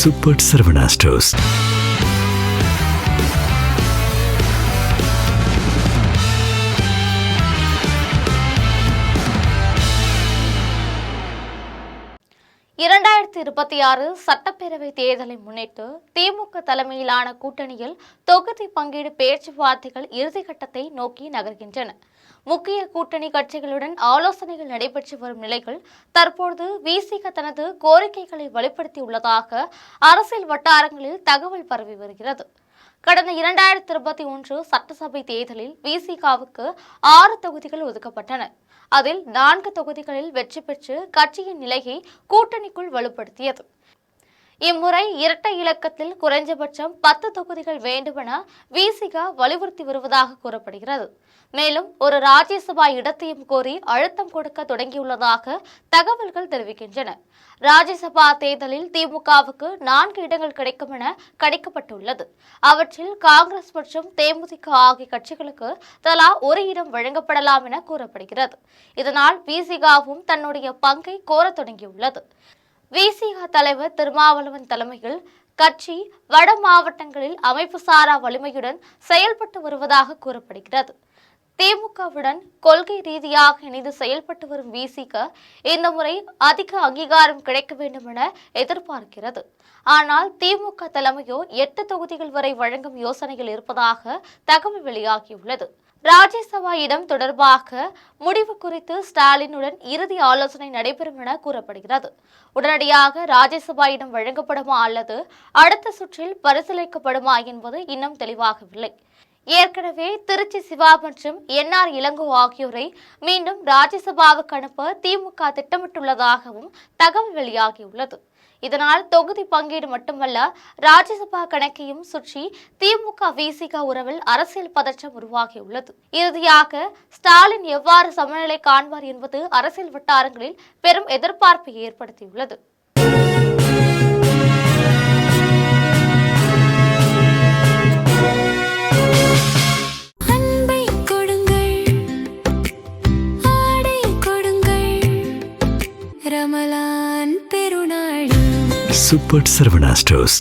Super Sarvana Stores. சட்டப்பேரவை தேர்தலை முன்னிட்டு திமுக தலைமையிலான கூட்டணியில் தொகுதி பங்கீடு பேச்சுவார்த்தைகள் இறுதிக்கட்டத்தை நோக்கி நகர்கின்றன. முக்கிய கூட்டணி கட்சிகளுடன் ஆலோசனைகள் நடைபெற்று வரும் நிலையில் தற்போது விசிக தனது கோரிக்கைகளை வலுப்படுத்தியுள்ளதாக அரசியல் வட்டாரங்களில் தகவல் பரவி வருகிறது. கடந்த 2021 சட்டசபை தேர்தலில் விசிகாவுக்கு 6 தொகுதிகள் ஒதுக்கப்பட்டன. அதில் 4 தொகுதிகளில் வெற்றி பெற்று கட்சியின் நிலையை கூட்டணிக்குள் வலுப்படுத்தியது. இம்முறை இரட்டை இலக்கத்தில் குறைந்தபட்சம் 10 தொகுதிகள் வேண்டுமென விசிக வலியுறுத்தி வருவதாக கூறப்படுகிறது. மேலும் ஒரு ராஜ்யசபா இடத்தையும் கோரி அழுத்தம் கொடுக்க தொடங்கியுள்ளதாக தகவல்கள் தெரிவிக்கின்றன. ராஜ்யசபா தேர்தலில் திமுகவுக்கு 4 இடங்கள் கிடைக்கும் என கணிக்கப்பட்டுள்ளது. அவற்றில் காங்கிரஸ் மற்றும் தேமுதிக ஆகிய கட்சிகளுக்கு தலா 1 இடம் வழங்கப்படலாம் என கூறப்படுகிறது. இதனால் விசிகாவும் தன்னுடைய பங்கை கோர தொடங்கியுள்ளது. விசிக தலைவர் திருமாவளவன் தலைமையில் கட்சி வட மாவட்டங்களில் அமைப்பு சாரா வலிமையுடன் செயல்பட்டு வருவதாக கூறப்படுகிறது. திமுகவுடன் கொள்கை ரீதியாக இணைந்து செயல்பட்டு வரும் விசிக இந்த முறை அதிக அங்கீகாரம் கிடைக்க வேண்டும் என எதிர்பார்க்கிறது. ஆனால் திமுக தலைமையோ 8 தொகுதிகள் வரை வழங்கும் யோசனையில் இருப்பதாக தகவல் வெளியாகியுள்ளது. ராஜ்யசபா இடம் தொடர்பாக முடிவு குறித்து ஸ்டாலினுடன் இறுதி ஆலோசனை நடைபெறும் என கூறப்படுகிறது. உடனடியாக ராஜ்யசபா இடம் வழங்கப்படுமா அல்லது அடுத்த சுற்றில் பரிசீலிக்கப்படுமா என்பது இன்னும் தெளிவாகவில்லை. ஏற்கனவே திருச்சி சிவா மற்றும் என்ஆர் இளங்கோ ஆகியோரை மீண்டும் ராஜ்யசபாவுக்கு அனுப்ப திமுக திட்டமிட்டுள்ளதாகவும் தகவல் வெளியாகியுள்ளது. இதனால் தொகுதி பங்கீடு மட்டுமல்ல, ராஜ்யசபா கணக்கையும் சுற்றி திமுக விசிக உறவில் அரசியல் பதற்றம் உருவாகியுள்ளது. இறுதியாக ஸ்டாலின் எவ்வாறு சமநிலை காண்பார் என்பது அரசியல் வட்டாரங்களில் பெரும் எதிர்பார்ப்பை ஏற்படுத்தியுள்ளது. Super Sarvana Stores.